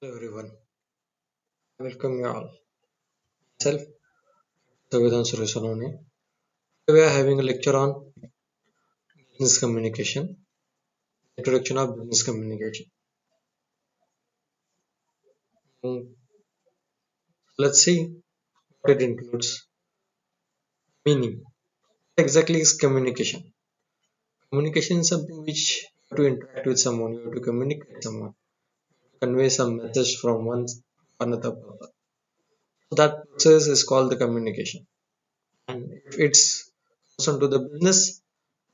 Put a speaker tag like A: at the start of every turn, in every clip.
A: Hello everyone, welcome you all. Myself, Savedan Suresanone. Today we are having a lecture on business communication, introduction of business communication. Mm, Let's see what it includes. Meaning, what exactly is communication? Communication is something which you have to interact with someone, you have to communicate with someone, convey some message from one to another person. So that process is called the communication. And if it's concerned to the business,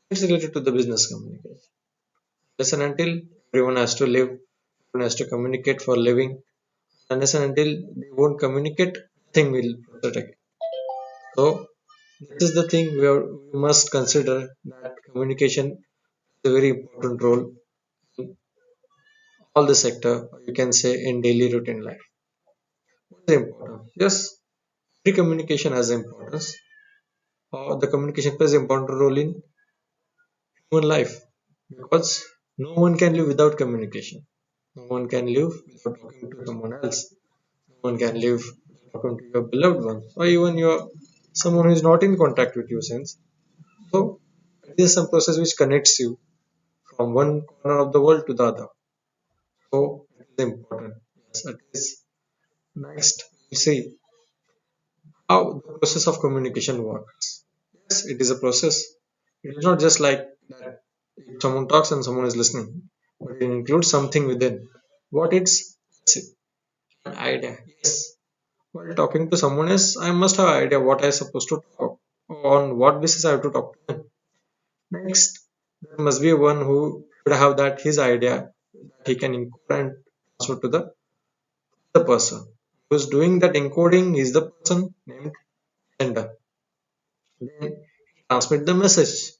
A: it's related to the business communication. Unless and until everyone has to live, everyone has to communicate for living, unless and until they won't communicate, nothing will proceed again. So this is the thing we must consider that communication is a very important role in all the sector, or you can say in daily routine life. What is important? Yes, every communication has importance, or the communication plays an important role in human life because no one can live without communication. No one can live without talking to someone else. No one can live without talking to your beloved ones, or even your someone who is not in contact with you since. So it is some process which connects you from one corner of the world to the other. So it is important. Yes, it is. Next, we see how the process of communication works. Yes, it is a process. It is not just like that if someone talks and someone is listening, but it includes something within. What it's an idea. Yes, while talking to someone else, I must have an idea what I supposed to talk on what basis I have to talk to them. Next, there must be one who should have that his idea that he can encode and transfer to the person. Who's doing that encoding is the person named sender. Then transmit the message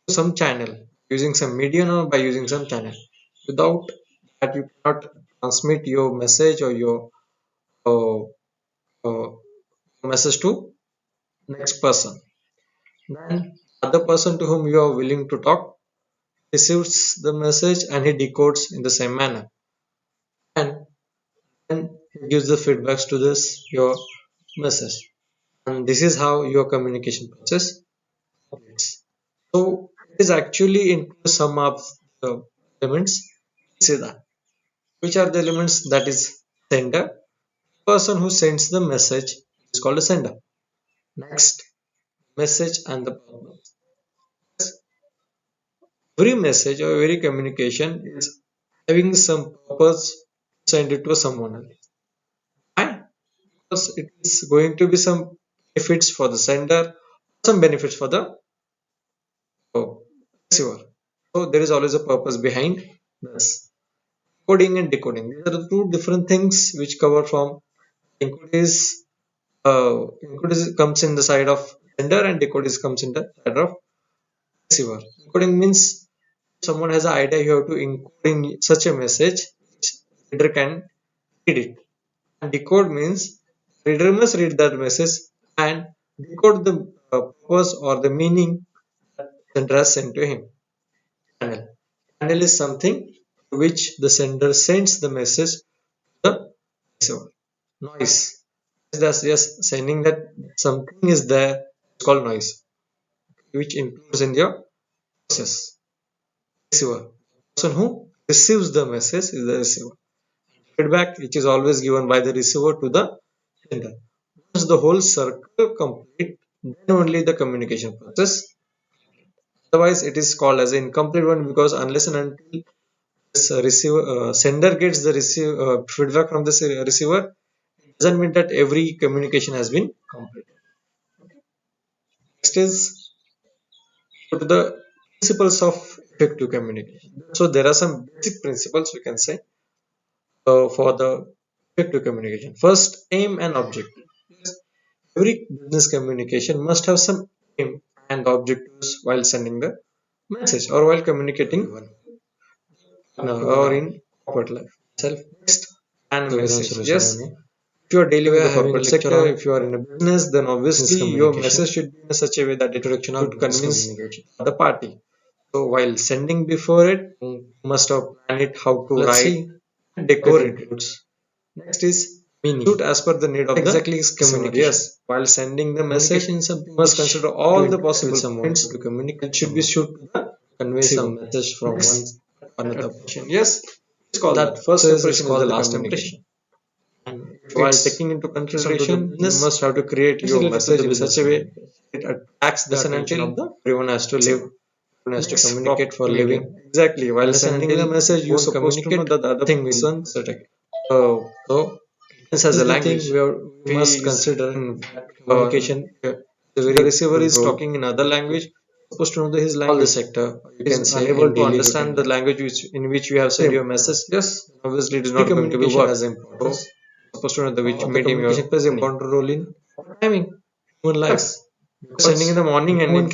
A: to some channel using some medium or by using some channel. Without that, you cannot transmit your message or your uh, uh, message to next person. Then other person to whom you are willing to talk receives the message and he decodes in the same manner. And then he gives the feedbacks to this your message. And this is how your communication process operates. So it is actually into some of the elements. Say that. Which are the elements? That is sender. Person who sends the message is called a sender. Next, message and the purpose. Every message or every communication is having some purpose to send it to someone else. Why? Because it is going to be some benefits for the sender, some benefits for the receiver. So there is always a purpose behind this. Coding and decoding. These are the two different things which cover from encode is encode is, comes in the side of sender and decode is comes in the side of receiver. Encoding means someone has an idea you have to encode in such a message which reader can read it. And decode means reader must read that message and decode the purpose or the meaning that sender has sent to him. Channel. Channel is something to which the sender sends the message to the receiver. Noise. That's just sending that something is there. It's called noise, which includes in your process. Receiver. The person who receives the message is the receiver. Feedback, which is always given by the receiver to the sender. Once the whole circle complete, then only the communication process. Otherwise, it is called as an incomplete one because unless and until this receiver sender gets the feedback from the receiver, it doesn't mean that every communication has been completed. Next is to the principles of effective communication. So there are some basic principles we can say for the effective communication. First, aim and objective. Yes, every business communication must have some aim and objectives while sending the message or while communicating or in corporate life. Self next and message. Yes, if you are dealing with the corporate sector, if you are in a business, then obviously your message should be in such a way that it should convince the party. So while sending before it, you must have planned it how to write decor includes. Next is meaning. Shoot as per the need of exactly is communication. Yes, while sending the message, communication is something must consider all the possible points to communicate. It should be shoot to the convey some message from one another person. Yes, it's called that first impression is the last impression. And while taking into consideration, you must have to create your message in such a way it attracts the attention of the everyone has to live, everyone has to communicate for living. Exactly. While sending the message, you're supposed to know that the other thing will so this as a language we must consider in communication. The receiver is talking in other language, supposed to know his language. All the sector you can say unable to understand the language in which you have sent your message. Yes, obviously it is not going to be work. As important. So, supposed to know the which medium communication plays an important role in timing human life. Because sending in the morning and it can